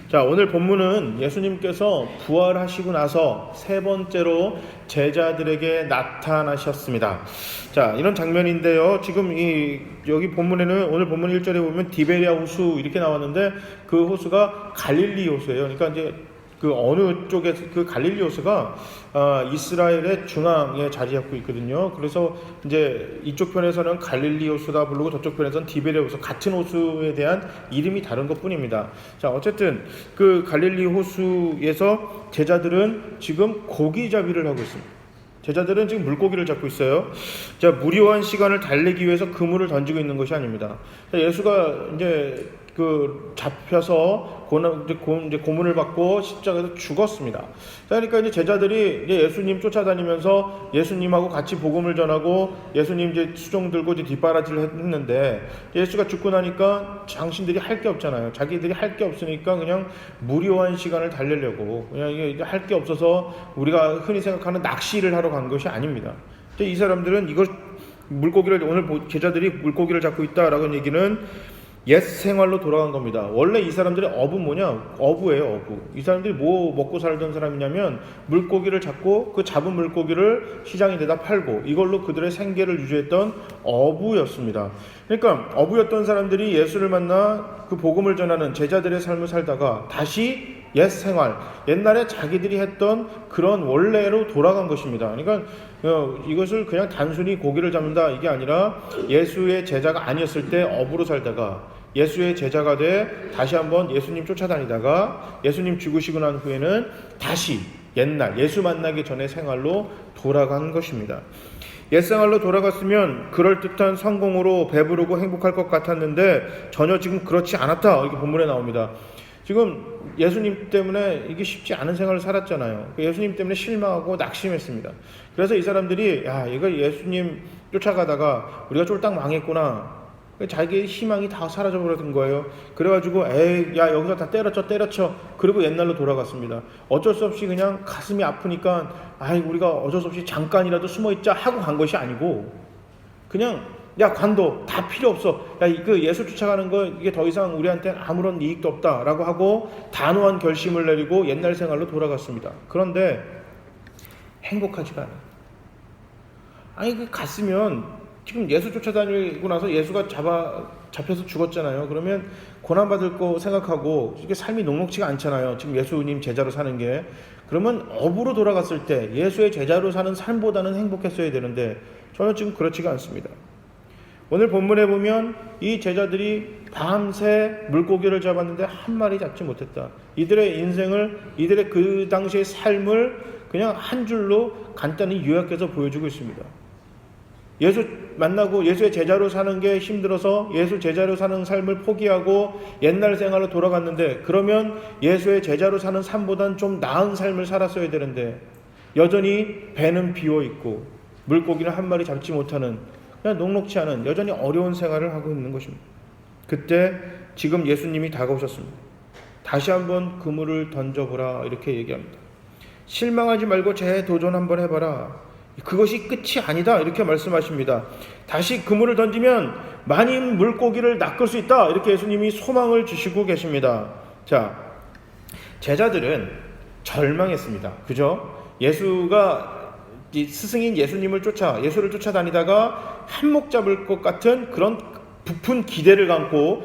자, 오늘 본문은 예수님께서 부활하시고 나서 세 번째로 제자들에게 나타나셨습니다. 자, 이런 장면인데요. 지금 여기 본문에는 오늘 본문 1절에 보면 디베리아 호수 이렇게 나왔는데 그 호수가 갈릴리 호수예요. 그러니까 이제 그 어느 쪽에 그 갈릴리 호수가 이스라엘의 중앙에 자리 잡고 있거든요. 그래서 이제 이쪽 편에서는 갈릴리 호수다 부르고 저쪽 편에서는 디베리아 호수, 같은 호수에 대한 이름이 다른 것뿐입니다. 자, 어쨌든 그 갈릴리 호수에서 제자들은 지금 고기잡이를 하고 있습니다. 제자들은 지금 물고기를 잡고 있어요. 자, 무료한 시간을 달래기 위해서 그물을 던지고 있는 것이 아닙니다. 자, 예수가 이제 잡혀서 고문을 받고 십자가에서 죽었습니다. 그러니까 이제 제자들이 이제 예수님 쫓아다니면서 예수님하고 같이 복음을 전하고 예수님 이제 수종 들고 이제 뒷바라지를 했는데, 예수가 죽고 나니까 당신들이 할 게 없잖아요. 자기들이 할 게 없으니까 그냥 무료한 시간을 달래려고, 그냥 이게 할 게 없어서 우리가 흔히 생각하는 낚시를 하러 간 것이 아닙니다. 이 사람들은 오늘 제자들이 물고기를 잡고 있다라는 얘기는 옛 생활로 돌아간 겁니다. 원래 이 사람들의 업은 뭐냐? 어부예요, 어부. 이 사람들이 뭐 먹고 살던 사람이냐면 물고기를 잡고 그 잡은 물고기를 시장에 내다 팔고 이걸로 그들의 생계를 유지했던 어부였습니다. 그러니까 어부였던 사람들이 예수를 만나 그 복음을 전하는 제자들의 삶을 살다가 다시 옛 생활, 옛날에 자기들이 했던 그런 원래로 돌아간 것입니다. 그러니까 이것을 그냥 단순히 고기를 잡는다 이게 아니라 예수의 제자가 아니었을 때 어부로 살다가 예수의 제자가 돼 다시 한번 예수님 쫓아다니다가 예수님 죽으시고 난 후에는 다시 옛날 예수 만나기 전의 생활로 돌아간 것입니다. 옛생활로 돌아갔으면 그럴듯한 성공으로 배부르고 행복할 것 같았는데 전혀 지금 그렇지 않았다, 이렇게 본문에 나옵니다. 지금 예수님 때문에 이게 쉽지 않은 생활을 살았잖아요. 예수님 때문에 실망하고 낙심했습니다. 그래서 이 사람들이 이거 예수님 쫓아가다가 우리가 쫄딱 망했구나, 자기의 희망이 다 사라져버린 거예요. 그래가지고 여기서 다 때려쳐 그리고 옛날로 돌아갔습니다. 어쩔 수 없이 그냥 가슴이 아프니까 우리가 어쩔 수 없이 잠깐이라도 숨어있자 하고 간 것이 아니고, 그냥 관둬, 다 필요 없어, 그 예수 쫓아가는 거 이게 더 이상 우리한테는 아무런 이익도 없다라고 하고 단호한 결심을 내리고 옛날 생활로 돌아갔습니다. 그런데 행복하지가 않아요. 갔으면 지금 예수 쫓아다니고 나서 예수가 잡혀서 죽었잖아요. 그러면 고난받을 거 생각하고 이게 삶이 녹록지가 않잖아요. 지금 예수님 제자로 사는 게. 그러면 어부로 돌아갔을 때 예수의 제자로 사는 삶보다는 행복했어야 되는데 전혀 지금 그렇지가 않습니다. 오늘 본문에 보면 이 제자들이 밤새 물고기를 잡았는데 한 마리 잡지 못했다. 이들의 인생을, 이들의 그 당시의 삶을 그냥 한 줄로 간단히 요약해서 보여주고 있습니다. 예수 만나고 예수의 제자로 사는 게 힘들어서 예수 제자로 사는 삶을 포기하고 옛날 생활로 돌아갔는데, 그러면 예수의 제자로 사는 삶보다는 좀 나은 삶을 살았어야 되는데 여전히 배는 비어있고 물고기를 한 마리 잡지 못하는, 그냥 녹록지 않은 여전히 어려운 생활을 하고 있는 것입니다. 그때 지금 예수님이 다가오셨습니다. 다시 한번 그물을 던져보라, 이렇게 얘기합니다. 실망하지 말고 재도전 한번 해봐라, 그것이 끝이 아니다, 이렇게 말씀하십니다. 다시 그물을 던지면 많은 물고기를 낚을 수 있다, 이렇게 예수님이 소망을 주시고 계십니다. 자, 제자들은 절망했습니다. 그죠? 예수가 스승인 예수를 쫓아다니다가 한몫 잡을 것 같은 그런 부푼 기대를 갖고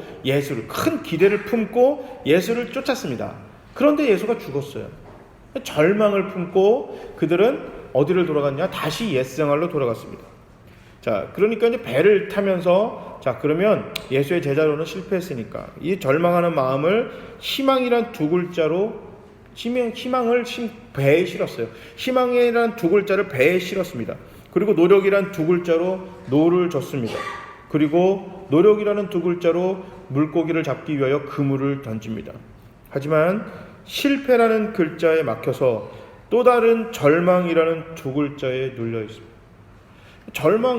큰 기대를 품고 예수를 쫓았습니다. 그런데 예수가 죽었어요. 절망을 품고 그들은 어디를 돌아갔냐? 다시 옛생활로 돌아갔습니다. 자, 그러니까 이제 배를 타면서, 그러면 예수의 제자로는 실패했으니까 이 절망하는 마음을 희망이란 두 글자로, 희망을 배에 실었어요. 희망이란 두 글자를 배에 실었습니다. 그리고 노력이란 두 글자로 노를 줬습니다. 그리고 노력이라는 두 글자로 물고기를 잡기 위하여 그물을 던집니다. 하지만 실패라는 글자에 막혀서 또 다른 절망이라는 두 글자에 눌려 있습니다.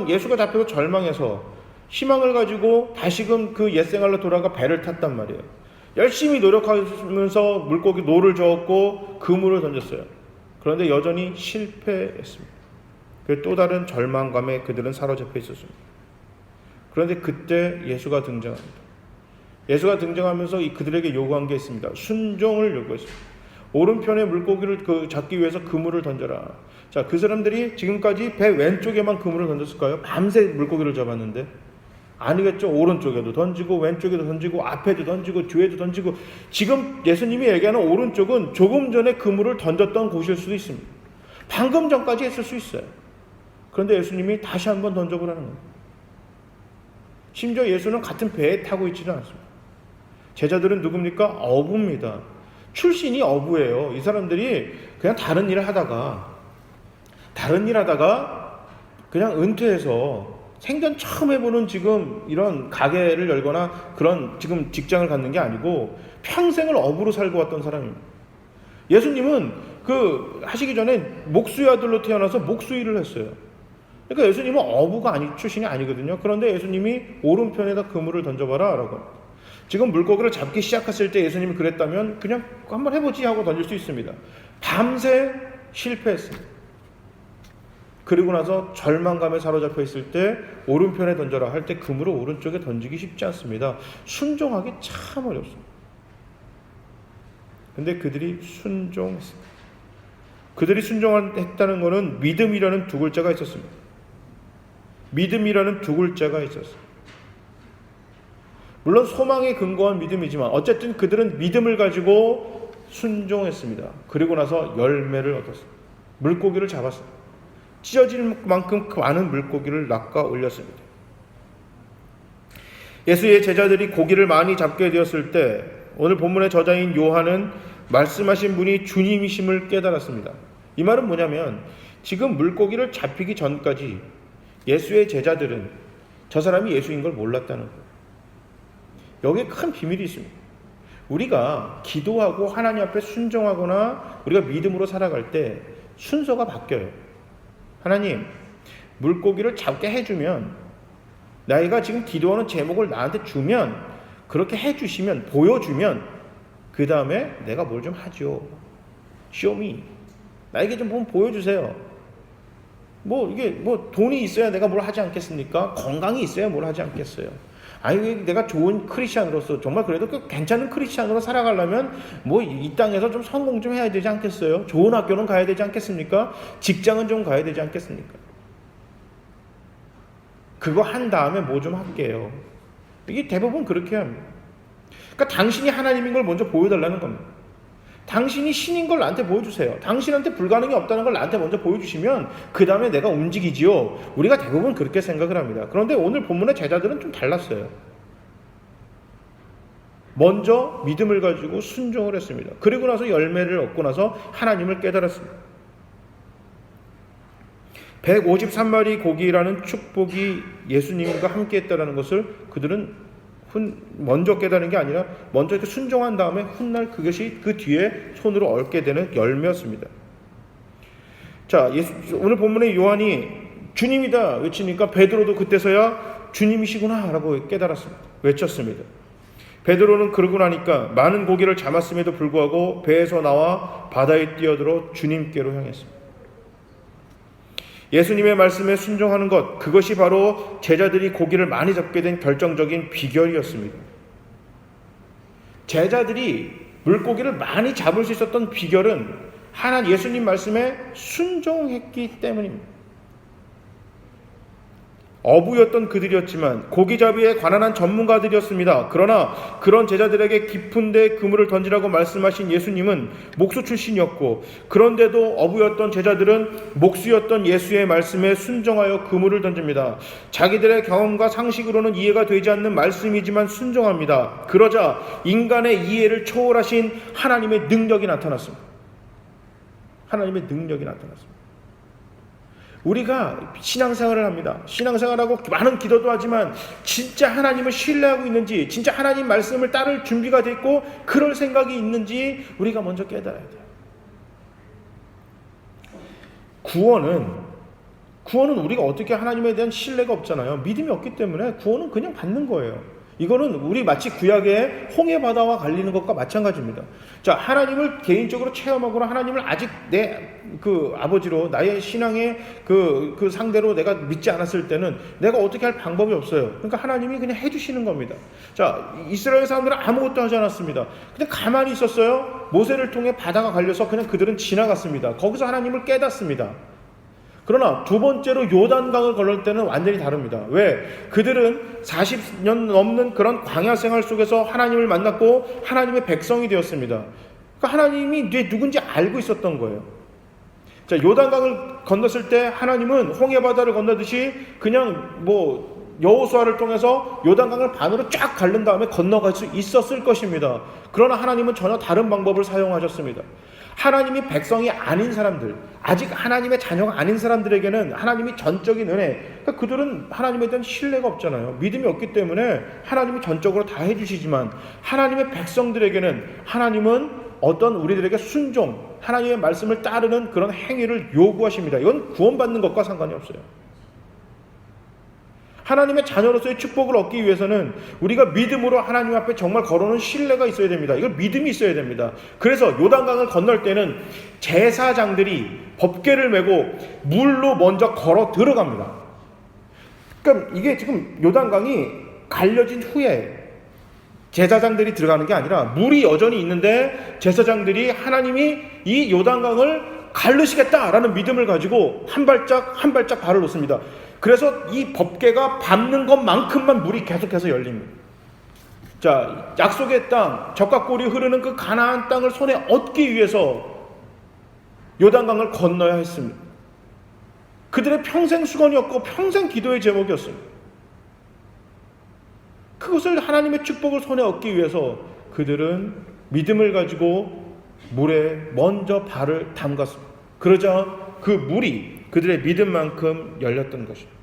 예수가 잡혀서 절망해서 희망을 가지고 다시금 그 옛생활로 돌아가 배를 탔단 말이에요. 열심히 노력하면서 물고기 노를 저었고 그물을 던졌어요. 그런데 여전히 실패했습니다. 또 다른 절망감에 그들은 사로잡혀 있었습니다. 그런데 그때 예수가 등장합니다. 예수가 등장하면서 그들에게 요구한 게 있습니다. 순종을 요구했습니다. 오른편에 물고기를 잡기 위해서 그물을 던져라. 자, 그 사람들이 지금까지 배 왼쪽에만 그물을 던졌을까요? 밤새 물고기를 잡았는데 아니겠죠. 오른쪽에도 던지고 왼쪽에도 던지고 앞에도 던지고 뒤에도 던지고. 지금 예수님이 얘기하는 오른쪽은 조금 전에 그물을 던졌던 곳일 수도 있습니다. 방금 전까지 했을 수 있어요. 그런데 예수님이 다시 한번 던져보라는 거예요. 심지어 예수는 같은 배에 타고 있지는 않습니다. 제자들은 누굽니까? 어부입니다. 출신이 어부예요. 이 사람들이 그냥 다른 일을 하다가 그냥 은퇴해서 생전 처음 해보는 지금 이런 가게를 열거나 그런 지금 직장을 갖는 게 아니고 평생을 어부로 살고 왔던 사람입니다. 예수님은 하시기 전에 목수의 아들로 태어나서 목수일을 했어요. 그러니까 예수님은 어부가 출신이 아니거든요. 그런데 예수님이 오른편에다 그물을 던져봐라 라고 합니다. 지금 물고기를 잡기 시작했을 때 예수님이 그랬다면 그냥 한번 해보지 하고 던질 수 있습니다. 밤새 실패했습니다. 그리고 나서 절망감에 사로잡혀 있을 때 오른편에 던져라 할 때 그물을 오른쪽에 던지기 쉽지 않습니다. 순종하기 참 어렵습니다. 근데 그들이 순종했습니다. 그들이 순종했다는 것은 믿음이라는 두 글자가 있었습니다. 믿음이라는 두 글자가 있었습니다. 물론 소망에 근거한 믿음이지만 어쨌든 그들은 믿음을 가지고 순종했습니다. 그리고 나서 열매를 얻었습니다. 물고기를 잡았습니다. 찢어질 만큼 많은 물고기를 낚아 올렸습니다. 예수의 제자들이 고기를 많이 잡게 되었을 때 오늘 본문의 저자인 요한은 말씀하신 분이 주님이심을 깨달았습니다. 이 말은 뭐냐면 지금 물고기를 잡히기 전까지 예수의 제자들은 저 사람이 예수인 걸 몰랐다는 거예요. 여기에 큰 비밀이 있습니다. 우리가 기도하고 하나님 앞에 순종하거나 우리가 믿음으로 살아갈 때 순서가 바뀌어요. 하나님, 물고기를 잡게 해주면, 나이가 지금 기도하는 제목을 나한테 주면, 그렇게 해주시면, 보여주면, 그 다음에 내가 뭘 좀 하죠. Show me. 나에게 좀 보여주세요. 이게 돈이 있어야 내가 뭘 하지 않겠습니까? 건강이 있어야 뭘 하지 않겠어요. 아니, 내가 좋은 크리스찬으로서, 정말 그래도 괜찮은 크리스찬으로 살아가려면, 이 땅에서 좀 성공 좀 해야 되지 않겠어요? 좋은 학교는 가야 되지 않겠습니까? 직장은 좀 가야 되지 않겠습니까? 그거 한 다음에 뭐 좀 할게요. 이게 대부분 그렇게 합니다. 그러니까 당신이 하나님인 걸 먼저 보여달라는 겁니다. 당신이 신인 걸 나한테 보여주세요. 당신한테 불가능이 없다는 걸 나한테 먼저 보여주시면 그 다음에 내가 움직이지요. 우리가 대부분 그렇게 생각을 합니다. 그런데 오늘 본문의 제자들은 좀 달랐어요. 먼저 믿음을 가지고 순종을 했습니다. 그리고 나서 열매를 얻고 나서 하나님을 깨달았습니다. 153마리 고기라는 축복이 예수님과 함께 했다는 것을 그들은 먼저 깨달은 게 아니라 먼저 이렇게 순종한 다음에 훗날 그것이 그 뒤에 손으로 얻게 되는 열매였습니다. 자, 오늘 본문의 요한이 주님이다 외치니까 베드로도 그때서야 주님이시구나 라고 깨달았습니다. 외쳤습니다. 베드로는 그러고 나니까 많은 고기를 잡았음에도 불구하고 배에서 나와 바다에 뛰어들어 주님께로 향했습니다. 예수님의 말씀에 순종하는 것, 그것이 바로 제자들이 고기를 많이 잡게 된 결정적인 비결이었습니다. 제자들이 물고기를 많이 잡을 수 있었던 비결은 예수님 말씀에 순종했기 때문입니다. 어부였던 그들이었지만 고기잡이에 관한 전문가들이었습니다. 그러나 그런 제자들에게 깊은 데 그물을 던지라고 말씀하신 예수님은 목수 출신이었고, 그런데도 어부였던 제자들은 목수였던 예수의 말씀에 순종하여 그물을 던집니다. 자기들의 경험과 상식으로는 이해가 되지 않는 말씀이지만 순종합니다. 그러자 인간의 이해를 초월하신 하나님의 능력이 나타났습니다. 하나님의 능력이 나타났습니다. 우리가 신앙생활을 합니다. 신앙생활하고 많은 기도도 하지만 진짜 하나님을 신뢰하고 있는지, 진짜 하나님 말씀을 따를 준비가 돼 있고 그럴 생각이 있는지 우리가 먼저 깨달아야 돼요. 구원은 우리가 어떻게 하나님에 대한 신뢰가 없잖아요. 믿음이 없기 때문에 구원은 그냥 받는 거예요. 이거는 우리 마치 구약의 홍해 바다와 갈리는 것과 마찬가지입니다. 자, 하나님을 개인적으로 체험하거나 하나님을 아직 내 그 아버지로 나의 신앙의 그 상대로 내가 믿지 않았을 때는 내가 어떻게 할 방법이 없어요. 그러니까 하나님이 그냥 해주시는 겁니다. 자, 이스라엘 사람들은 아무것도 하지 않았습니다. 그냥 가만히 있었어요. 모세를 통해 바다가 갈려서 그냥 그들은 지나갔습니다. 거기서 하나님을 깨닫습니다. 그러나 두 번째로 요단강을 건널 때는 완전히 다릅니다. 왜? 그들은 40년 넘는 그런 광야 생활 속에서 하나님을 만났고 하나님의 백성이 되었습니다. 그러니까 하나님이 누군지 알고 있었던 거예요. 자, 요단강을 건넜을 때 하나님은 홍해바다를 건너듯이 그냥 여호수아를 통해서 요단강을 반으로 쫙 가른 다음에 건너갈 수 있었을 것입니다. 그러나 하나님은 전혀 다른 방법을 사용하셨습니다. 하나님이 백성이 아닌 사람들, 아직 하나님의 자녀가 아닌 사람들에게는 하나님이 전적인 은혜, 그러니까 그들은 하나님에 대한 신뢰가 없잖아요. 믿음이 없기 때문에 하나님이 전적으로 다 해주시지만 하나님의 백성들에게는 하나님은 어떤 우리들에게 순종, 하나님의 말씀을 따르는 그런 행위를 요구하십니다. 이건 구원받는 것과 상관이 없어요. 하나님의 자녀로서의 축복을 얻기 위해서는 우리가 믿음으로 하나님 앞에 정말 걸어오는 신뢰가 있어야 됩니다. 이걸 믿음이 있어야 됩니다. 그래서 요단강을 건널 때는 제사장들이 법궤를 메고 물로 먼저 걸어 들어갑니다. 그러니까 이게 지금 요단강이 갈려진 후에 제사장들이 들어가는 게 아니라 물이 여전히 있는데 제사장들이 하나님이 이 요단강을 가르시겠다라는 믿음을 가지고 한 발짝 한 발짝 발을 놓습니다. 그래서 이 법궤가 밟는 것만큼만 물이 계속해서 열립니다. 자, 약속의 땅, 젖과 꿀이 흐르는 그 가나안 땅을 손에 얻기 위해서 요단강을 건너야 했습니다. 그들의 평생 수건이었고 평생 기도의 제목이었습니다. 그것을 하나님의 축복을 손에 얻기 위해서 그들은 믿음을 가지고 물에 먼저 발을 담갔습니다. 그러자 그 물이 그들의 믿음만큼 열렸던 것입니다.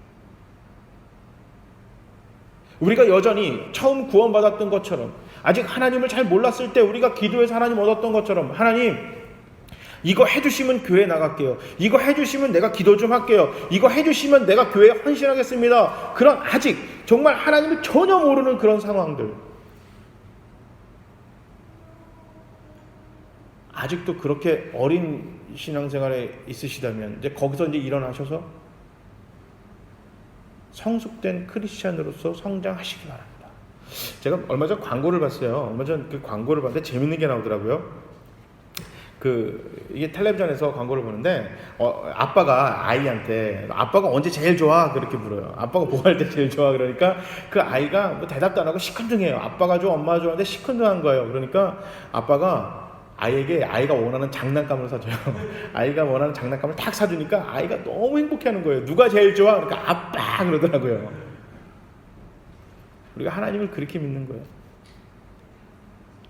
우리가 여전히 처음 구원받았던 것처럼, 아직 하나님을 잘 몰랐을 때 우리가 기도해서 하나님 얻었던 것처럼, 하나님 이거 해주시면 교회 나갈게요. 이거 해주시면 내가 기도 좀 할게요. 이거 해주시면 내가 교회에 헌신하겠습니다. 그런 아직 정말 하나님을 전혀 모르는 그런 상황들, 아직도 그렇게 어린 신앙생활에 있으시다면 이제 거기서 이제 일어나셔서 성숙된 크리스찬으로서 성장하시기 바랍니다. 제가 얼마 전 광고를 봤어요. 얼마 전 그 광고를 봤는데 재밌는 게 나오더라고요. 이게 텔레비전에서 광고를 보는데 아빠가 아이한테 아빠가 언제 제일 좋아 그렇게 물어요. 아빠가 뭐 할 때 제일 좋아 그러니까 그 아이가 뭐 대답도 안 하고 시큰둥해요. 아빠가 좋아 엄마가 좋아하는데 시큰둥한 거예요. 그러니까 아빠가 아이에게 아이가 원하는 장난감을 사줘요. 아이가 원하는 장난감을 탁 사주니까 아이가 너무 행복해하는 거예요. 누가 제일 좋아? 그러니까 아빠 그러더라고요. 우리가 하나님을 그렇게 믿는 거예요.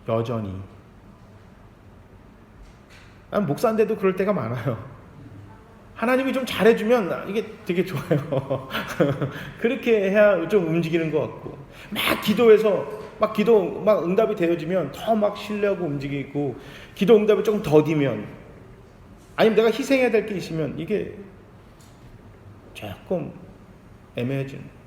여전히. 난 목사인데도 그럴 때가 많아요. 하나님이 좀 잘해주면 이게 되게 좋아요. 그렇게 해야 좀 움직이는 것 같고, 막 기도해서 막 응답이 되어지면 더 막 신뢰하고 움직이고, 기도 응답이 조금 더디면, 아니면 내가 희생해야 될 게 있으면 이게 조금 애매해지는.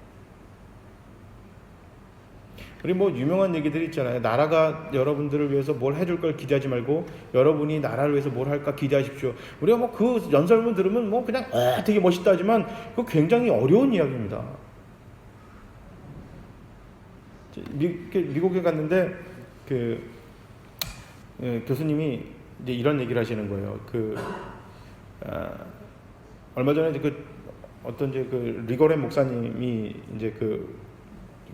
우리 유명한 얘기들이 있잖아요. 나라가 여러분들을 위해서 뭘 해줄 걸 기대하지 말고 여러분이 나라를 위해서 뭘 할까 기대하십시오. 우리가 그 연설문 들으면 그냥 되게 멋있다 하지만 그거 굉장히 어려운 이야기입니다. 미국에 갔는데 교수님이 이제 이런 얘기를 하시는 거예요. 얼마 전에 어떤 리고렌 목사님이 이제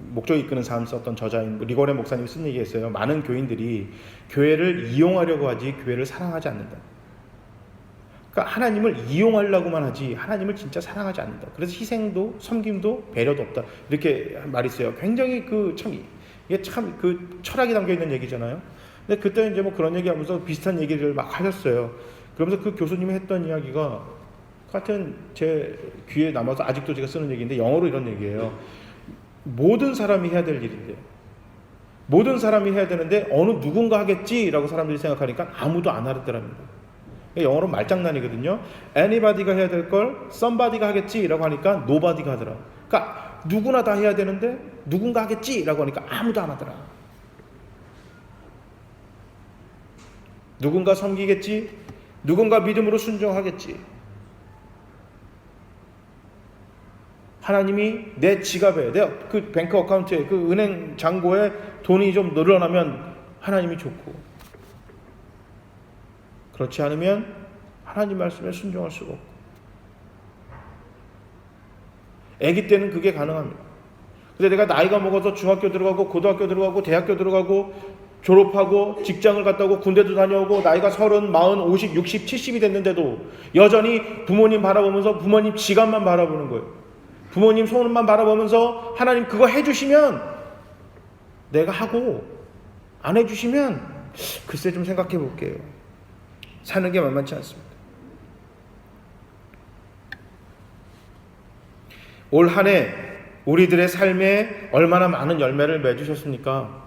목적이 이끄는 삶 썼던 저자인 리고렌 목사님이 쓴 얘기가 있어요. 많은 교인들이 교회를 이용하려고 하지 교회를 사랑하지 않는다. 그러니까 하나님을 이용하려고만 하지 하나님을 진짜 사랑하지 않는다. 그래서 희생도 섬김도 배려도 없다. 이렇게 말이 있어요. 굉장히 이게 참 철학이 담겨 있는 얘기잖아요. 근데 그때 이제 그런 얘기하면서 비슷한 얘기를 막 하셨어요. 그러면서 그 교수님이 했던 이야기가 같은 제 귀에 남아서 아직도 제가 쓰는 얘기인데 영어로 이런 얘기예요. 모든 사람이 해야 될 일인데, 모든 사람이 해야 되는데 어느 누군가 하겠지라고 사람들이 생각하니까 아무도 안 하더랍니다. 영어로 말장난이거든요. anybody가 해야 될 걸 somebody가 하겠지라고 하니까 nobody가 하더라. 그러니까 누구나 다 해야 되는데 누군가 하겠지라고 하니까 아무도 안 하더라. 누군가 섬기겠지, 누군가 믿음으로 순종하겠지. 하나님이 내 지갑에, 내 그 뱅크 어카운트에, 그 은행 잔고에 돈이 좀 늘어나면 하나님이 좋고, 그렇지 않으면 하나님 말씀에 순종할 수가 없고. 아기 때는 그게 가능합니다. 근데 내가 나이가 먹어서 중학교 들어가고 고등학교 들어가고 대학교 들어가고 졸업하고 직장을 갔다 오고 군대도 다녀오고 나이가 30, 40, 50, 60, 70이 됐는데도 여전히 부모님 바라보면서 부모님 지갑만 바라보는 거예요. 부모님 손만 바라보면서 하나님 그거 해주시면 내가 하고 안 해주시면 글쎄 좀 생각해 볼게요. 사는 게 만만치 않습니다. 올 한 해 우리들의 삶에 얼마나 많은 열매를 맺으셨습니까?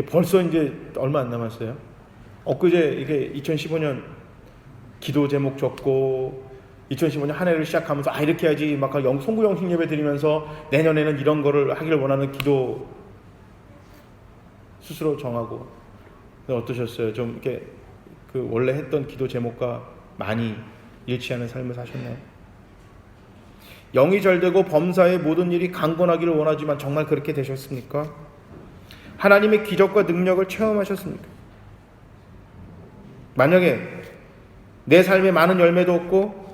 벌써 이제 얼마 안 남았어요. 엊그제 이게 2015년 기도 제목 적고 2015년 한 해를 시작하면서 이렇게 해야지 막 송구영신 예배 드리면서 내년에는 이런 거를 하기를 원하는 기도 스스로 정하고. 어떠셨어요? 좀 이렇게 그 원래 했던 기도 제목과 많이 일치하는 삶을 사셨나요? 영이 잘되고 범사의 모든 일이 강건하기를 원하지만 정말 그렇게 되셨습니까? 하나님의 기적과 능력을 체험하셨습니까? 만약에 내 삶에 많은 열매도 없고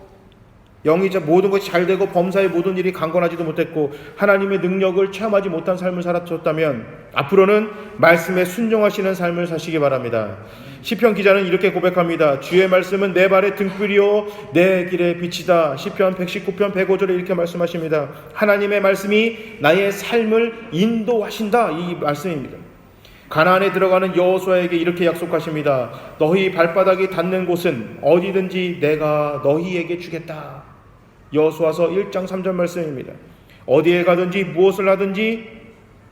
영이 모든 것이 잘되고 범사의 모든 일이 강건하지도 못했고 하나님의 능력을 체험하지 못한 삶을 살았다면 앞으로는 말씀에 순종하시는 삶을 사시기 바랍니다. 시편 기자는 이렇게 고백합니다. 주의 말씀은 내 발의 등불이요 내 길의 빛이다. 시편 119편 105절에 이렇게 말씀하십니다. 하나님의 말씀이 나의 삶을 인도하신다. 이 말씀입니다. 가나안에 들어가는 여호수아에게 이렇게 약속하십니다. 너희 발바닥이 닿는 곳은 어디든지 내가 너희에게 주겠다. 여호수아서 1장 3절 말씀입니다. 어디에 가든지 무엇을 하든지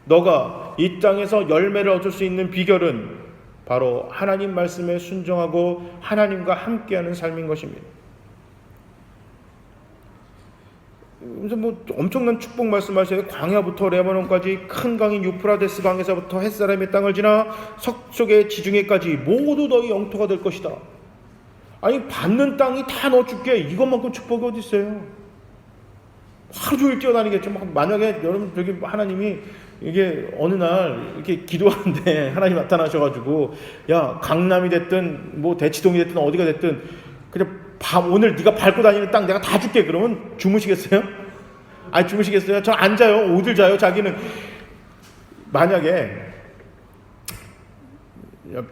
너가 이 땅에서 열매를 얻을 수 있는 비결은 바로 하나님 말씀에 순종하고 하나님과 함께하는 삶인 것입니다. 그래서 엄청난 축복 말씀하셔요. 광야부터 레바논까지 큰 강인 유프라데스 강에서부터 햇사람의 땅을 지나 서쪽의 지중해까지 모두 너희 영토가 될 것이다. 아니 받는 땅이 다 너 줄게. 이것만큼 축복이 어디 있어요? 하루 종일 뛰어다니겠죠. 만약에 여러분 저기 하나님이 이게 어느 날 이렇게 기도하는데 하나님 나타나셔가지고 야 강남이 됐든 대치동이 됐든 어디가 됐든 그냥 오늘 네가 밟고 다니는 땅 내가 다 줄게. 그러면 주무시겠어요? 아니 주무시겠어요? 저 앉아요. 어딜 자요? 자기는. 만약에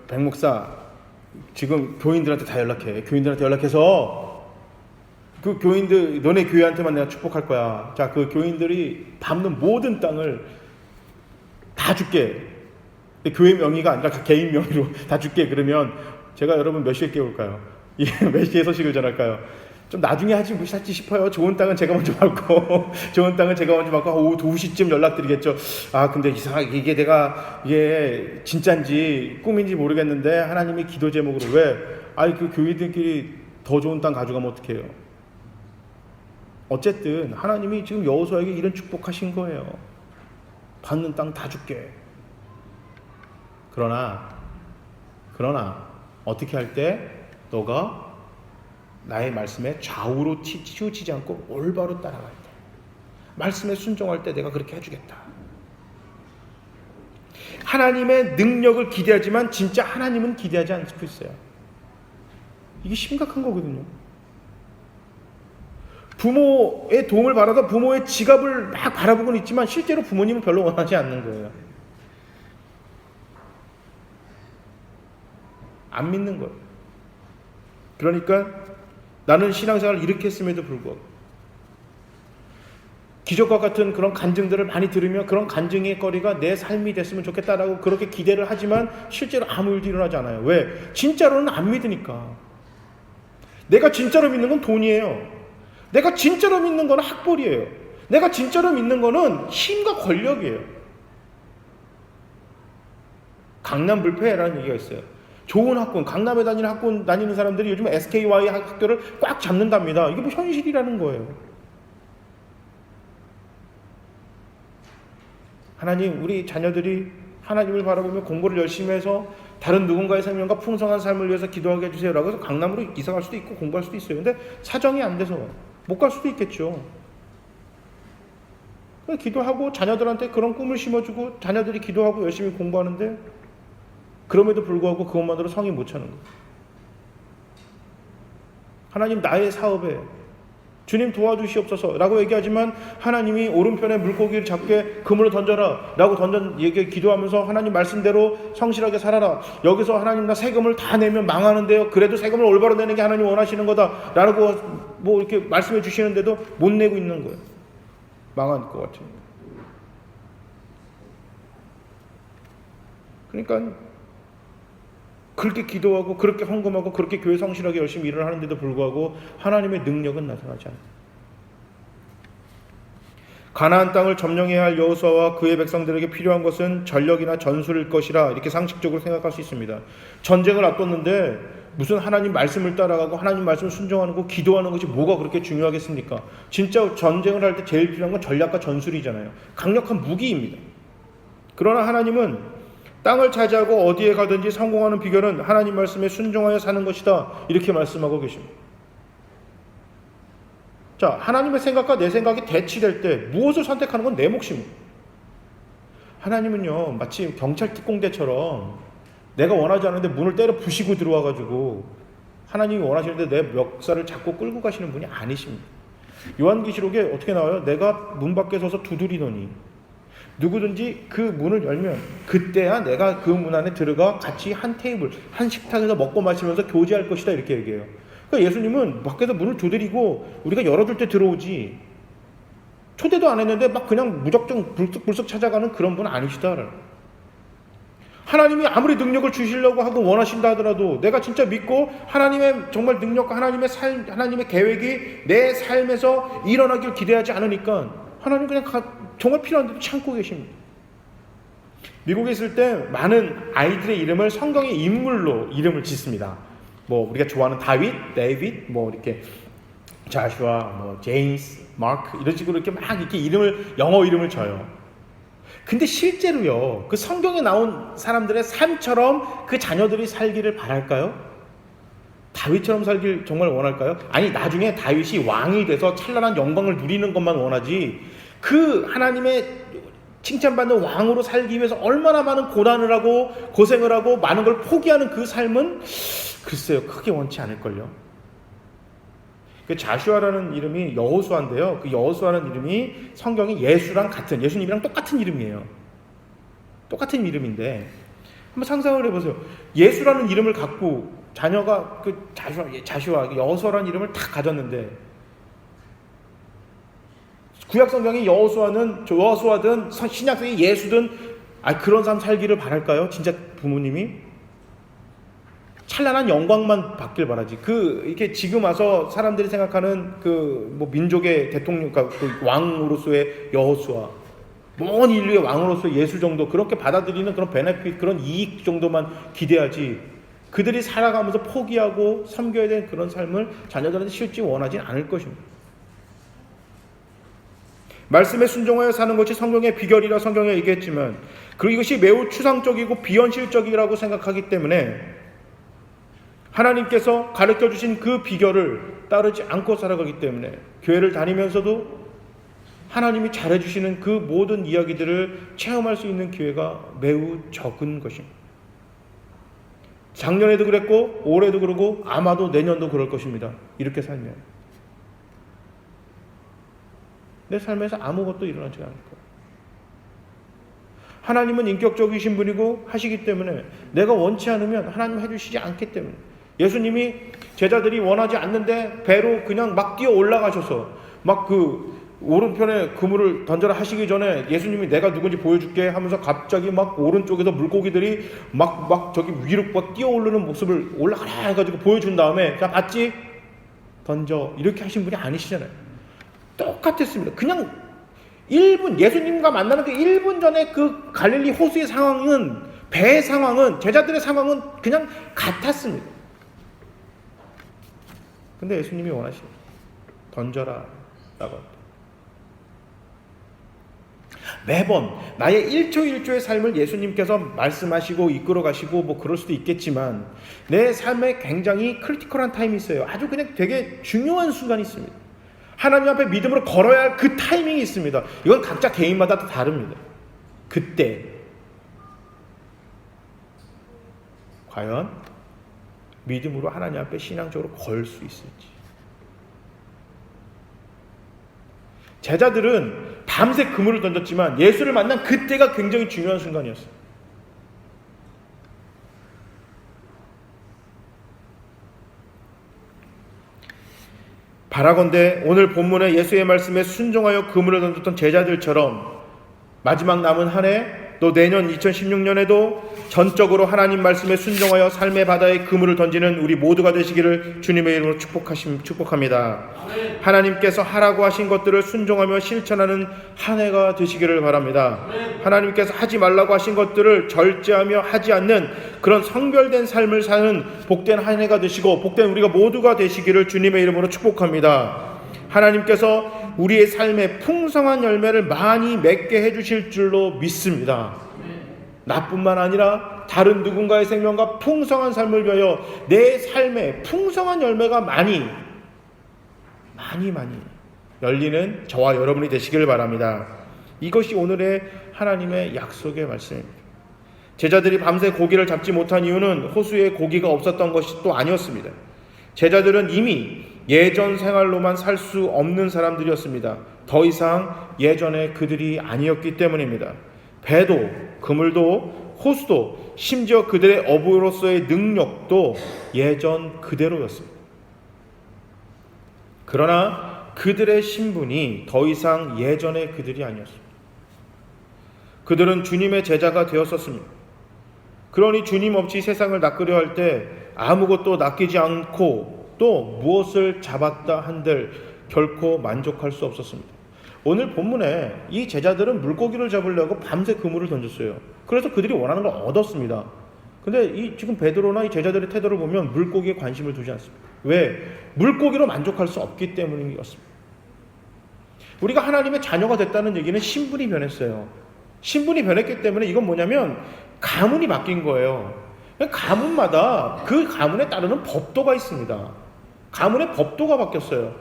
백 목사 지금 교인들한테 다 연락해. 교인들한테 연락해서 그 교인들 너네 교회한테만 내가 축복할 거야. 자, 그 교인들이 밟는 모든 땅을 다 줄게. 교회 명의가 아니라 개인 명의로 다 줄게. 그러면 제가 여러분 몇 시에 깨울까요? 몇 시에 소식을 전할까요? 좀 나중에 하지 무시하지 싶어요. 좋은 땅은 제가 먼저 밟고 좋은 땅은 제가 먼저 밟고 오후 2시쯤 연락드리겠죠. 근데 이상하게 이게 진짜인지 꿈인지 모르겠는데 하나님이 기도 제목으로 왜 그 교회들끼리 더 좋은 땅 가져가면 어떡해요? 어쨌든 하나님이 지금 여호수아에게 이런 축복하신 거예요. 받는 땅 다 줄게. 그러나 어떻게 할 때 너가 나의 말씀에 좌우로 치우치지 않고 올바로 따라갈 때, 말씀에 순종할 때 내가 그렇게 해주겠다. 하나님의 능력을 기대하지만 진짜 하나님은 기대하지 않고 있어요. 이게 심각한 거거든요. 부모의 도움을 받아서 부모의 지갑을 막 바라보고는 있지만 실제로 부모님은 별로 원하지 않는 거예요. 안 믿는 거예요. 그러니까 나는 신앙생활을 이렇게 했음에도 불구하고 기적과 같은 그런 간증들을 많이 들으며 그런 간증의 거리가 내 삶이 됐으면 좋겠다라고 그렇게 기대를 하지만 실제로 아무 일도 일어나지 않아요. 왜? 진짜로는 안 믿으니까. 내가 진짜로 믿는 건 돈이에요. 내가 진짜로 믿는 건 학벌이에요. 내가 진짜로 믿는 거는 힘과 권력이에요. 강남 불패라는 얘기가 있어요. 좋은 학군, 강남에 다니는 학군 다니는 사람들이 요즘 SKY 학교를 꽉 잡는답니다. 이게 현실이라는 거예요. 하나님, 우리 자녀들이 하나님을 바라보며 공부를 열심히 해서 다른 누군가의 생명과 풍성한 삶을 위해서 기도하게 해주세요 라고 해서 강남으로 이사 갈 수도 있고 공부할 수도 있어요. 근데 사정이 안 돼서 못 갈 수도 있겠죠. 기도하고 자녀들한테 그런 꿈을 심어주고 자녀들이 기도하고 열심히 공부하는데 그럼에도 불구하고 그것만으로 성이 못 차는 거예요. 하나님, 나의 사업에 주님 도와주시옵소서 라고 얘기하지만 하나님이 오른편에 물고기를 잡게 그물을 던져라 라고 기도하면서 하나님 말씀대로 성실하게 살아라. 여기서 하나님, 나 세금을 다 내면 망하는데요. 그래도 세금을 올바로 내는 게 하나님 원하시는 거다 라고 뭐 이렇게 말씀해 주시는데도 못 내고 있는 거예요. 망할 것 같아요. 그러니까 그렇게 기도하고 그렇게 헌금하고 그렇게 교회 성실하게 열심히 일을 하는데도 불구하고 하나님의 능력은 나타나지 않아요. 가나안 땅을 점령해야 할 여호수아와 그의 백성들에게 필요한 것은 전력이나 전술일 것이라 이렇게 상식적으로 생각할 수 있습니다. 전쟁을 앞뒀는데 무슨 하나님 말씀을 따라가고 하나님 말씀을 순종하는 거, 기도하는 것이 뭐가 그렇게 중요하겠습니까? 진짜 전쟁을 할 때 제일 필요한 건 전략과 전술이잖아요. 강력한 무기입니다. 그러나 하나님은 땅을 차지하고 어디에 가든지 성공하는 비결은 하나님 말씀에 순종하여 사는 것이다 이렇게 말씀하고 계십니다. 자, 하나님의 생각과 내 생각이 대치될 때 무엇을 선택하는 건 내 몫입니다. 하나님은요, 마치 경찰 특공대처럼 내가 원하지 않는데 문을 때려 부시고 들어와가지고 하나님이 원하시는데 내 멱살을 잡고 끌고 가시는 분이 아니십니다. 요한계시록에 어떻게 나와요? 내가 문 밖에 서서 두드리노니 누구든지 그 문을 열면 그때야 내가 그 문 안에 들어가 같이 한 테이블, 한 식탁에서 먹고 마시면서 교제할 것이다 이렇게 얘기해요. 그러니까 예수님은 밖에서 문을 두드리고 우리가 열어줄 때 들어오지 초대도 안 했는데 막 그냥 무작정 불쑥불쑥 찾아가는 그런 분 아니시다. 하나님이 아무리 능력을 주시려고 하고 원하신다 하더라도 내가 진짜 믿고 하나님의 정말 능력과 하나님의 하나님의 계획이 내 삶에서 일어나길 기대하지 않으니까 하나님 그냥 정말 필요한데도 참고 계십니다. 미국에 있을 때 많은 아이들의 이름을 성경의 인물로 이름을 짓습니다. 뭐 우리가 좋아하는 다윗, 데이빗, 뭐 이렇게 자슈아, 뭐 제임스, 마크 이런 식으로 이렇게 막 이렇게 영어 이름을 져요. 근데 실제로요, 그 성경에 나온 사람들의 삶처럼 그 자녀들이 살기를 바랄까요? 다윗처럼 살길 정말 원할까요? 아니, 나중에 다윗이 왕이 돼서 찬란한 영광을 누리는 것만 원하지 그 하나님의 칭찬받는 왕으로 살기 위해서 얼마나 많은 고난을 하고 고생을 하고 많은 걸 포기하는 그 삶은 글쎄요, 크게 원치 않을걸요. 그 자슈아라는 이름이 여호수아인데요. 그 여호수아라는 이름이 성경이 예수랑 같은, 예수님이랑 똑같은 이름이에요. 똑같은 이름인데 한번 상상을 해보세요. 예수라는 이름을 갖고 자녀가 그 자슈아, 여호수아라는 이름을 다 가졌는데 구약 성경이 여호수아든 신약 성경이 예수든 그런 삶 살기를 바랄까요? 진짜 부모님이 찬란한 영광만 받길 바라지. 이렇게 지금 와서 사람들이 생각하는 뭐 민족의 대통령, 그 왕으로서의 여호수아, 먼 인류의 왕으로서 예수 정도 그렇게 받아들이는 그런 베네핏, 그런 이익 정도만 기대하지. 그들이 살아가면서 포기하고 섬겨야 되는 그런 삶을 자녀들한테 실제 원하진 않을 것입니다. 말씀에 순종하여 사는 것이 성경의 비결이라 성경에 얘기했지만, 그리고 이것이 매우 추상적이고 비현실적이라고 생각하기 때문에 하나님께서 가르쳐 주신 그 비결을 따르지 않고 살아가기 때문에 교회를 다니면서도 하나님이 잘해주시는 그 모든 이야기들을 체험할 수 있는 기회가 매우 적은 것입니다. 작년에도 그랬고 올해도 그러고 아마도 내년도 그럴 것입니다. 이렇게 살면 내 삶에서 아무것도 일어나지 않을 거예요. 하나님은 인격적이신 분이고 하시기 때문에 내가 원치 않으면 하나님 해주시지 않기 때문에 예수님이 제자들이 원하지 않는데 배로 그냥 막 뛰어 올라가셔서 막 그 오른편에 그물을 던져라 하시기 전에 예수님이 내가 누군지 보여줄게 하면서 갑자기 막 오른쪽에서 물고기들이 막 저기 위로 막 뛰어 오르는 모습을 올라가라 해가지고 보여준 다음에 자 봤지? 던져 이렇게 하신 분이 아니시잖아요. 똑같았습니다. 그냥 1분 예수님과 만나는 그 1분 전에 그 갈릴리 호수의 상황은 배의 상황은 제자들의 상황은 그냥 같았습니다. 근데 예수님이 원하시는 던져라 라고 합니다. 매번 나의 1초 1초의 삶을 예수님께서 말씀하시고 이끌어 가시고 뭐 그럴 수도 있겠지만 내 삶에 굉장히 크리티컬한 타임이 있어요. 아주 그냥 되게 중요한 순간이 있습니다. 하나님 앞에 믿음으로 걸어야 할 그 타이밍이 있습니다. 이건 각자 개인마다 다 다릅니다. 그때 과연 믿음으로 하나님 앞에 신앙적으로 걸 수 있을지. 제자들은 밤새 그물을 던졌지만 예수를 만난 그때가 굉장히 중요한 순간이었어요. 바라건대 오늘 본문의 예수의 말씀에 순종하여 그물을 던졌던 제자들처럼 마지막 남은 한 해 또 내년 2016년에도 전적으로 하나님 말씀에 순종하여 삶의 바다에 그물을 던지는 우리 모두가 되시기를 주님의 이름으로 축복합니다. 하나님께서 하라고 하신 것들을 순종하며 실천하는 한 해가 되시기를 바랍니다. 하나님께서 하지 말라고 하신 것들을 절제하며 하지 않는 그런 성별된 삶을 사는 복된 한 해가 되시고 복된 우리가 모두가 되시기를 주님의 이름으로 축복합니다. 하나님께서 우리의 삶에 풍성한 열매를 많이 맺게 해주실 줄로 믿습니다. 나뿐만 아니라 다른 누군가의 생명과 풍성한 삶을 위하여 내 삶에 풍성한 열매가 많이 열리는 저와 여러분이 되시길 바랍니다. 이것이 오늘의 하나님의 약속의 말씀입니다. 제자들이 밤새 고기를 잡지 못한 이유는 호수에 고기가 없었던 것이 또 아니었습니다. 제자들은 이미 예전 생활로만 살 수 없는 사람들이었습니다. 더 이상 예전의 그들이 아니었기 때문입니다. 배도 그물도 호수도 심지어 그들의 어부로서의 능력도 예전 그대로였습니다. 그러나 그들의 신분이 더 이상 예전의 그들이 아니었습니다. 그들은 주님의 제자가 되었었습니다. 그러니 주님 없이 세상을 낚으려 할 때 아무것도 낚이지 않고 또 무엇을 잡았다 한들 결코 만족할 수 없었습니다. 오늘 본문에 이 제자들은 물고기를 잡으려고 밤새 그물을 던졌어요. 그래서 그들이 원하는 걸 얻었습니다. 근데 지금 베드로나 이 제자들의 태도를 보면 물고기에 관심을 두지 않습니다. 왜? 물고기로 만족할 수 없기 때문이었습니다. 우리가 하나님의 자녀가 됐다는 얘기는 신분이 변했어요. 신분이 변했기 때문에 이건 뭐냐면 가문이 바뀐 거예요. 가문마다 그 가문에 따르는 법도가 있습니다. 가문의 법도가 바뀌었어요.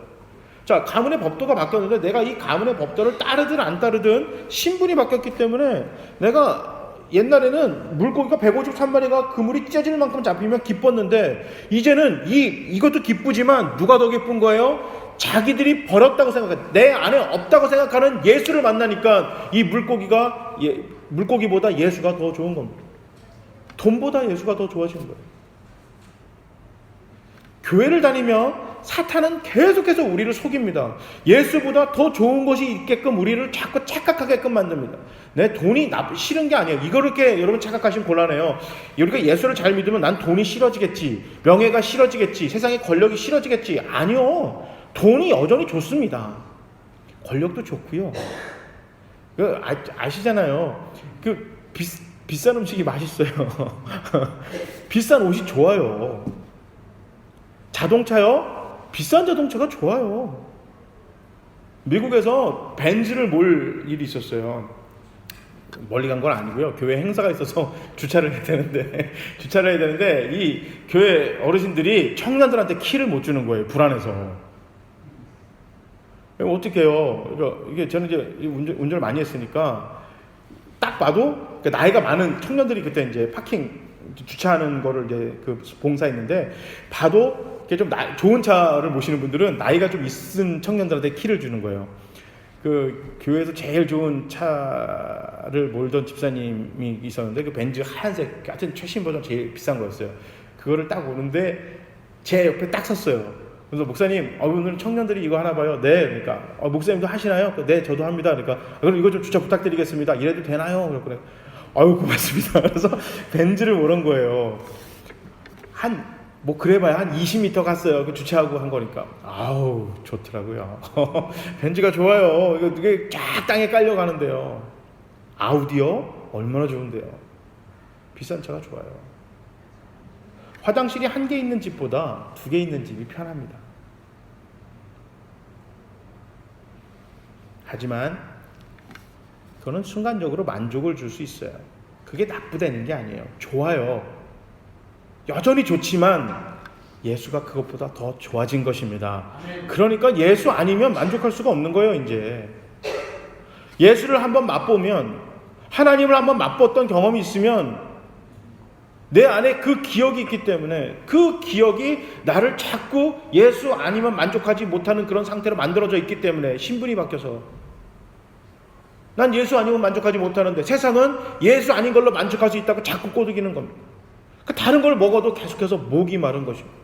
자, 가문의 법도가 바뀌었는데 내가 이 가문의 법도를 따르든 안 따르든 신분이 바뀌었기 때문에 내가 옛날에는 물고기가 153마리가 그물이 찢어질 만큼 잡히면 기뻤는데 이제는 이것도 기쁘지만 누가 더 기쁜 거예요? 자기들이 버렸다고 생각해 내 안에 없다고 생각하는 예수를 만나니까 이 물고기보다 예수가 더 좋은 겁니다. 돈보다 예수가 더 좋아지는 거예요. 교회를 다니며 사탄은 계속해서 우리를 속입니다. 예수보다 더 좋은 것이 있게끔 우리를 자꾸 착각하게끔 만듭니다. 내 돈이 싫은 게 아니에요. 이렇게 여러분 착각하시면 곤란해요. 우리가 예수를 잘 믿으면 난 돈이 싫어지겠지, 명예가 싫어지겠지, 세상의 권력이 싫어지겠지. 아니요. 돈이 여전히 좋습니다. 권력도 좋고요. 아시잖아요. 비싼 음식이 맛있어요. 비싼 옷이 좋아요. 자동차요? 비싼 자동차가 좋아요. 미국에서 벤츠를 몰 일이 있었어요. 멀리 간 건 아니고요. 교회 행사가 있어서 주차를 해야 되는데 이 교회 어르신들이 청년들한테 키를 못 주는 거예요. 불안해서. 어떻게 해요? 이게 저는 이제 운전을 많이 했으니까 딱 봐도 나이가 많은 청년들이 그때 이제 파킹 주차하는 거를 이제 봉사했는데 봐도 좀 좋은 차를 모시는 분들은 나이가 좀 있은 청년들한테 키를 주는 거예요. 교회에서 제일 좋은 차를 몰던 집사님이 있었는데 그 벤츠 하얀색 하여튼 최신 버전 제일 비싼 거였어요. 그거를 딱 오는데 제 옆에 딱 섰어요. 그래서 목사님, 오늘 청년들이 이거 하나 봐요. 네, 그러니까 목사님도 하시나요? 네, 저도 합니다. 그러니까 그럼 이거 좀 주차 부탁드리겠습니다. 이래도 되나요? 그래. 고맙습니다. 그래서 벤츠를 모른 거예요. 그래봐야 한 20m 갔어요. 주차하고 한 거니까. 좋더라고요. 벤츠가 좋아요. 이게 쫙 땅에 깔려가는데요. 아우디요? 얼마나 좋은데요. 비싼 차가 좋아요. 화장실이 1개 있는 집보다 2개 있는 집이 편합니다. 하지만 그거는 순간적으로 만족을 줄 수 있어요. 그게 나쁘다는 게 아니에요. 좋아요. 여전히 좋지만 예수가 그것보다 더 좋아진 것입니다. 그러니까 예수 아니면 만족할 수가 없는 거예요. 이제 예수를 한번 맛보면, 하나님을 한번 맛봤던 경험이 있으면 내 안에 그 기억이 있기 때문에 그 기억이 나를 자꾸 예수 아니면 만족하지 못하는 그런 상태로 만들어져 있기 때문에 신분이 바뀌어서 난 예수 아니면 만족하지 못하는데 세상은 예수 아닌 걸로 만족할 수 있다고 자꾸 꼬드기는 겁니다. 다른 걸 먹어도 계속해서 목이 마른 것입니다.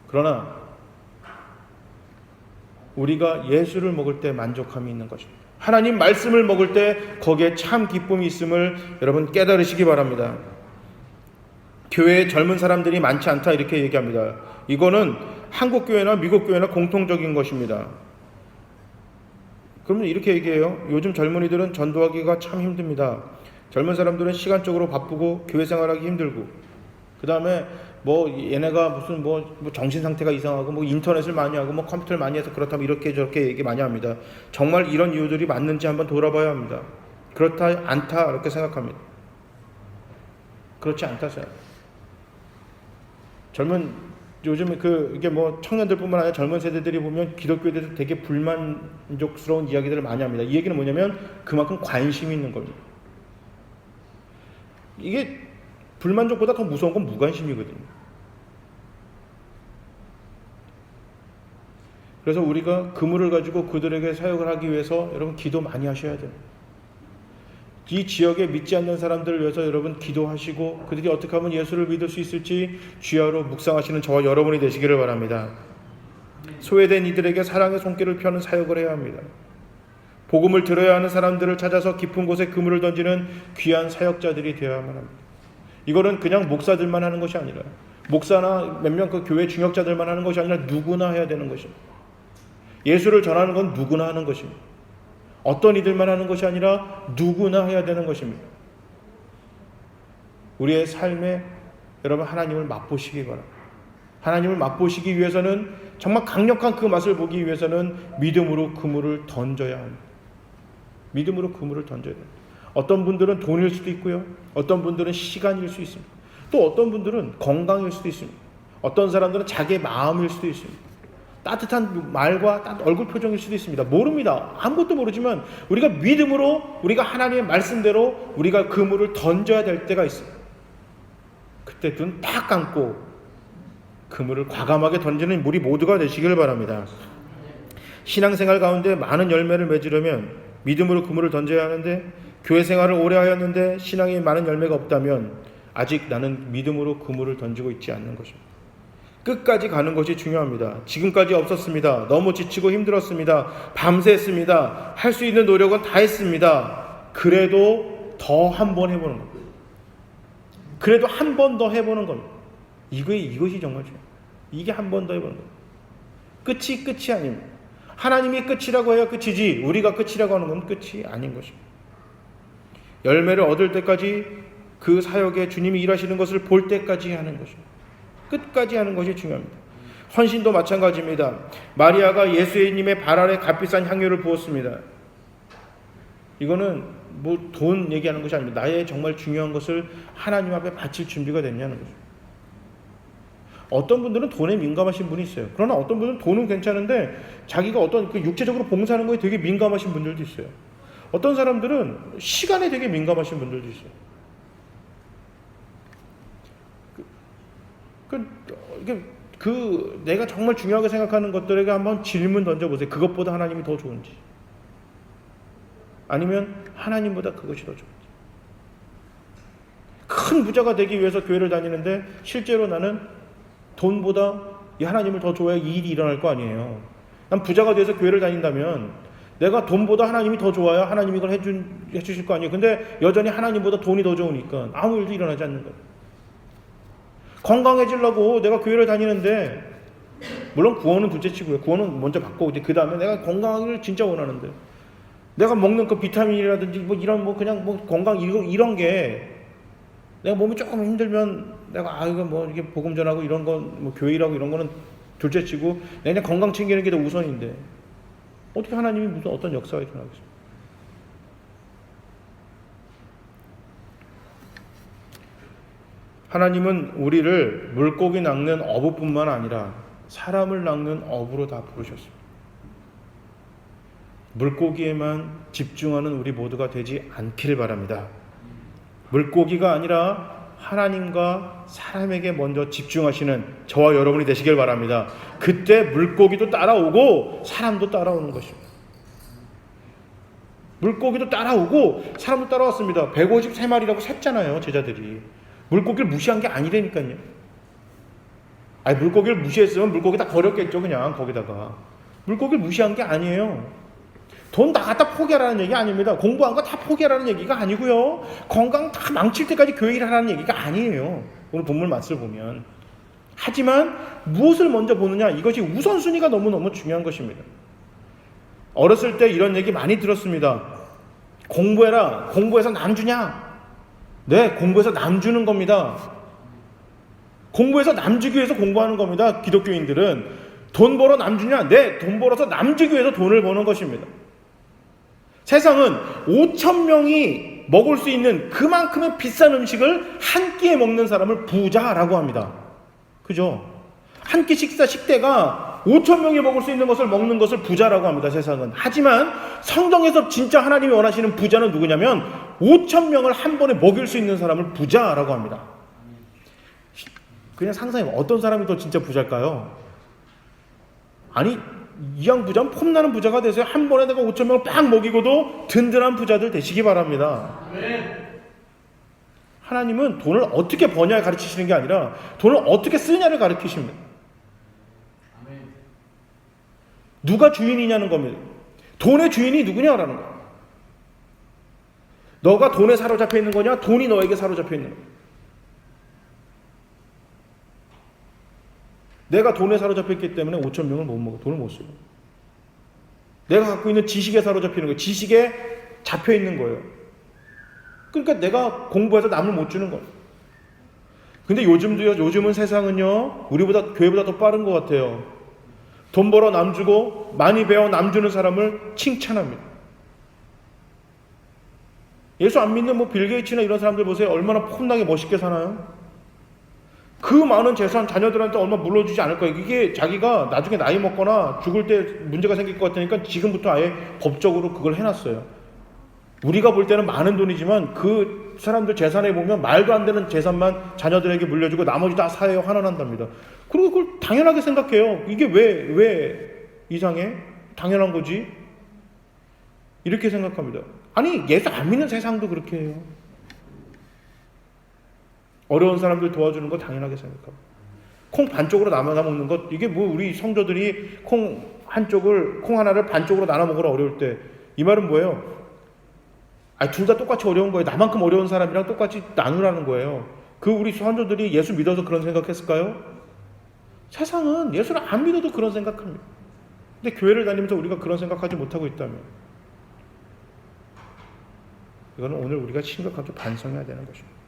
그러나 우리가 예수를 먹을 때 만족함이 있는 것입니다. 하나님 말씀을 먹을 때 거기에 참 기쁨이 있음을 여러분 깨달으시기 바랍니다. 교회에 젊은 사람들이 많지 않다 이렇게 얘기합니다. 이거는 한국 교회나 미국 교회나 공통적인 것입니다. 그러면 이렇게 얘기해요. 요즘 젊은이들은 전도하기가 참 힘듭니다. 젊은 사람들은 시간적으로 바쁘고 교회 생활하기 힘들고, 그 다음에 뭐 얘네가 무슨 뭐 정신 상태가 이상하고 뭐 인터넷을 많이 하고 뭐 컴퓨터를 많이 해서 그렇다면 이렇게 저렇게 얘기 많이 합니다. 정말 이런 이유들이 맞는지 한번 돌아봐야 합니다. 그렇다 않다 이렇게 생각합니다. 그렇지 않다 생각. 요즘에 이게 뭐 청년들뿐만 아니라 젊은 세대들이 보면 기독교에 대해서 되게 불만족스러운 이야기들을 많이 합니다. 이 얘기는 뭐냐면 그만큼 관심이 있는 겁니다. 이게 불만족보다 더 무서운 건 무관심이거든요. 그래서 우리가 그물을 가지고 그들에게 사역을 하기 위해서 여러분 기도 많이 하셔야 돼요. 이 지역에 믿지 않는 사람들을 위해서 여러분 기도하시고 그들이 어떻게 하면 예수를 믿을 수 있을지 주야로 묵상하시는 저와 여러분이 되시기를 바랍니다. 소외된 이들에게 사랑의 손길을 펴는 사역을 해야 합니다. 복음을 들어야 하는 사람들을 찾아서 깊은 곳에 그물을 던지는 귀한 사역자들이 되어야만 합니다. 이거는 그냥 목사들만 하는 것이 아니라, 목사나 몇 명 그 교회 중역자들만 하는 것이 아니라 누구나 해야 되는 것입니다. 예수를 전하는 건 누구나 하는 것입니다. 어떤 이들만 하는 것이 아니라 누구나 해야 되는 것입니다. 우리의 삶에 여러분 하나님을 맛보시기 바랍니다. 하나님을 맛보시기 위해서는, 정말 강력한 그 맛을 보기 위해서는 믿음으로 그물을 던져야 합니다. 믿음으로 그물을 던져야 됩니다. 어떤 분들은 돈일 수도 있고요. 어떤 분들은 시간일 수 있습니다. 또 어떤 분들은 건강일 수도 있습니다. 어떤 사람들은 자기의 마음일 수도 있습니다. 따뜻한 말과 얼굴 표정일 수도 있습니다. 모릅니다. 아무것도 모르지만 우리가 믿음으로, 우리가 하나님의 말씀대로 우리가 그물을 던져야 될 때가 있습니다. 그때 눈 딱 감고 그물을 과감하게 던지는 우리 모두가 되시길 바랍니다. 신앙생활 가운데 많은 열매를 맺으려면 믿음으로 그물을 던져야 하는데, 교회 생활을 오래 하였는데 신앙에 많은 열매가 없다면 아직 나는 믿음으로 그물을 던지고 있지 않는 것입니다. 끝까지 가는 것이 중요합니다. 지금까지 없었습니다. 너무 지치고 힘들었습니다. 밤새했습니다. 할 수 있는 노력은 다 했습니다. 그래도 더 한 번 해보는 겁니다. 그래도 한 번 더 해보는 겁니다. 이것이 정말 중요해요. 이게 한 번 더 해보는 겁니다. 끝이 아닙니다. 하나님이 끝이라고 해야 끝이지 우리가 끝이라고 하는 건 끝이 아닌 것입니다. 열매를 얻을 때까지 그 사역에 주님이 일하시는 것을 볼 때까지 하는 것입니다. 끝까지 하는 것이 중요합니다. 헌신도 마찬가지입니다. 마리아가 예수님의 발 아래 값비싼 향유를 부었습니다. 이거는 뭐 돈 얘기하는 것이 아닙니다. 나의 정말 중요한 것을 하나님 앞에 바칠 준비가 됐냐는 거죠. 어떤 분들은 돈에 민감하신 분이 있어요. 그러나 어떤 분은 돈은 괜찮은데 자기가 어떤 그 육체적으로 봉사하는 거에 되게 민감하신 분들도 있어요. 어떤 사람들은 시간에 되게 민감하신 분들도 있어요. 내가 정말 중요하게 생각하는 것들에게 한번 질문 던져보세요. 그것보다 하나님이 더 좋은지, 아니면 하나님보다 그것이 더 좋은지. 큰 부자가 되기 위해서 교회를 다니는데 실제로 나는 돈보다 이 하나님을 더 좋아해 이 일이 일어날 거 아니에요. 난 부자가 돼서 교회를 다닌다면 내가 돈보다 하나님이 더 좋아야 하나님이 이걸 해주실 거 아니에요. 근데 여전히 하나님보다 돈이 더 좋으니까 아무 일도 일어나지 않는 거예요. 건강해지려고 내가 교회를 다니는데, 물론 구원은 둘째치고요. 구원은 먼저 받고 그 다음에 내가 건강을 진짜 원하는데, 내가 먹는 그 비타민이라든지 뭐 이런 뭐 그냥 뭐 건강 이런 게 내가 몸이 조금 힘들면 내가 이거 뭐 이렇게 복음 전하고 이런 건 뭐 교회 일하고 이런 거는 둘째치고 내가 건강 챙기는 게 더 우선인데 어떻게 하나님이 무슨 어떤 역사가 일어나겠습니까? 하나님은 우리를 물고기 낚는 어부뿐만 아니라 사람을 낚는 어부로 다 부르셨습니다. 물고기에만 집중하는 우리 모두가 되지 않기를 바랍니다. 물고기가 아니라 하나님과 사람에게 먼저 집중하시는 저와 여러분이 되시길 바랍니다. 그때 물고기도 따라오고 사람도 따라오는 것입니다. 물고기도 따라오고 사람도 따라왔습니다. 153마리라고 셌잖아요, 제자들이. 물고기를 무시한 게 아니라니까요. 아니, 물고기를 무시했으면 물고기 다 버렸겠죠, 그냥 거기다가. 물고기를 무시한 게 아니에요. 돈 다 갖다 포기하라는 얘기 아닙니다. 공부한 거 다 포기하라는 얘기가 아니고요. 건강 다 망칠 때까지 교회 일하라는 얘기가 아니에요. 오늘 본문 말씀을 보면. 하지만 무엇을 먼저 보느냐, 이것이 우선순위가 너무너무 중요한 것입니다. 어렸을 때 이런 얘기 많이 들었습니다. 공부해라. 공부해서 남 주냐? 네, 공부해서 남 주는 겁니다. 공부해서 남 주기 위해서 공부하는 겁니다. 기독교인들은. 돈 벌어 남 주냐? 네, 돈 벌어서 남 주기 위해서 돈을 버는 것입니다. 세상은 5,000명이 먹을 수 있는 그만큼의 비싼 음식을 한 끼에 먹는 사람을 부자라고 합니다. 그죠? 한 끼 식대가 5,000명이 먹을 수 있는 것을 먹는 것을 부자라고 합니다. 세상은. 하지만 성경에서 진짜 하나님이 원하시는 부자는 누구냐면 5,000명을 한 번에 먹일 수 있는 사람을 부자라고 합니다. 그냥 상상해봐. 어떤 사람이 더 진짜 부자일까요? 아니, 이양 부자는 폼나는 부자가 되세요. 한 번에 내가 5,000명을 빡 먹이고도 든든한 부자들 되시기 바랍니다. 하나님은 돈을 어떻게 버냐 가르치시는 게 아니라 돈을 어떻게 쓰냐를 가르치십니다. 누가 주인이냐는 겁니다. 돈의 주인이 누구냐라는 거예요. 너가 돈에 사로잡혀 있는 거냐? 돈이 너에게 사로잡혀 있는 거야. 내가 돈에 사로잡혀 있기 때문에 5,000명을 못 먹어. 돈을 못 써요. 내가 갖고 있는 지식에 사로잡히는 거예요. 지식에 잡혀 있는 거예요. 그러니까 내가 공부해서 남을 못 주는 거예요. 근데 요즘은 세상은요, 우리보다, 교회보다 더 빠른 것 같아요. 돈 벌어 남 주고 많이 배워 남 주는 사람을 칭찬합니다. 예수 안 믿는 빌 게이츠나 이런 사람들 보세요. 얼마나 폼나게 멋있게 사나요? 그 많은 재산 자녀들한테 얼마 물려주지 않을 거예요. 이게 자기가 나중에 나이 먹거나 죽을 때 문제가 생길 것 같으니까 지금부터 아예 법적으로 그걸 해놨어요. 우리가 볼 때는 많은 돈이지만 그 사람들 재산에 보면 말도 안 되는 재산만 자녀들에게 물려주고 나머지 다 사회에 환원한답니다. 그리고 그걸 당연하게 생각해요. 이게 왜 이상해? 당연한 거지? 이렇게 생각합니다. 아니, 예수 안 믿는 세상도 그렇게 해요. 어려운 사람들 도와주는 거 당연하게 생각하고, 콩 반쪽으로 나눠 먹는 것, 이게 우리 성도들이 콩 하나를 반쪽으로 나눠 먹으라 어려울 때, 이 말은 뭐예요? 둘 다 똑같이 어려운 거예요. 나만큼 어려운 사람이랑 똑같이 나누라는 거예요. 우리 성도들이 예수 믿어서 그런 생각했을까요? 세상은 예수를 안 믿어도 그런 생각합니다. 근데 교회를 다니면서 우리가 그런 생각하지 못하고 있다면, 이거는 오늘 우리가 심각하게 반성해야 되는 것입니다.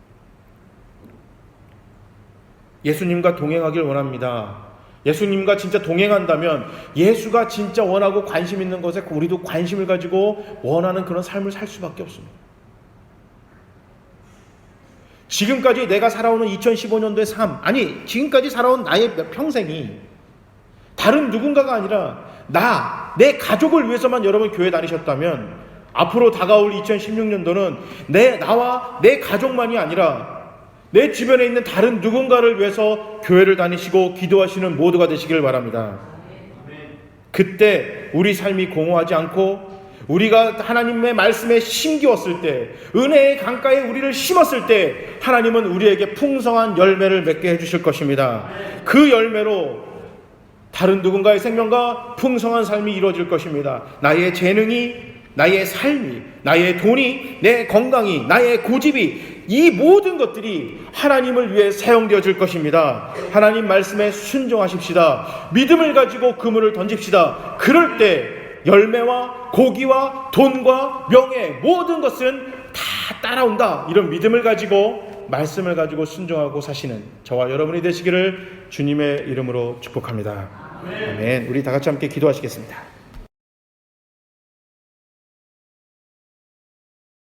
예수님과 동행하길 원합니다. 예수님과 진짜 동행한다면 예수가 진짜 원하고 관심 있는 것에 우리도 관심을 가지고 원하는 그런 삶을 살 수밖에 없습니다. 지금까지 내가 살아오는 2015년도의 삶, 아니 지금까지 살아온 나의 평생이 다른 누군가가 아니라 내 가족을 위해서만 여러분 교회 다니셨다면 앞으로 다가올 2016년도는 나와 내 가족만이 아니라 내 주변에 있는 다른 누군가를 위해서 교회를 다니시고 기도하시는 모두가 되시길 바랍니다. 그때 우리 삶이 공허하지 않고 우리가 하나님의 말씀에 심기웠을 때, 은혜의 강가에 우리를 심었을 때 하나님은 우리에게 풍성한 열매를 맺게 해주실 것입니다. 그 열매로 다른 누군가의 생명과 풍성한 삶이 이루어질 것입니다. 나의 재능이, 나의 삶이, 나의 돈이, 내 건강이, 나의 고집이, 이 모든 것들이 하나님을 위해 사용되어질 것입니다. 하나님 말씀에 순종하십시다. 믿음을 가지고 그물을 던집시다. 그럴 때 열매와 고기와 돈과 명예, 모든 것은 다 따라온다. 이런 믿음을 가지고, 말씀을 가지고 순종하고 사시는 저와 여러분이 되시기를 주님의 이름으로 축복합니다. 아멘. 우리 다 같이 함께 기도하시겠습니다.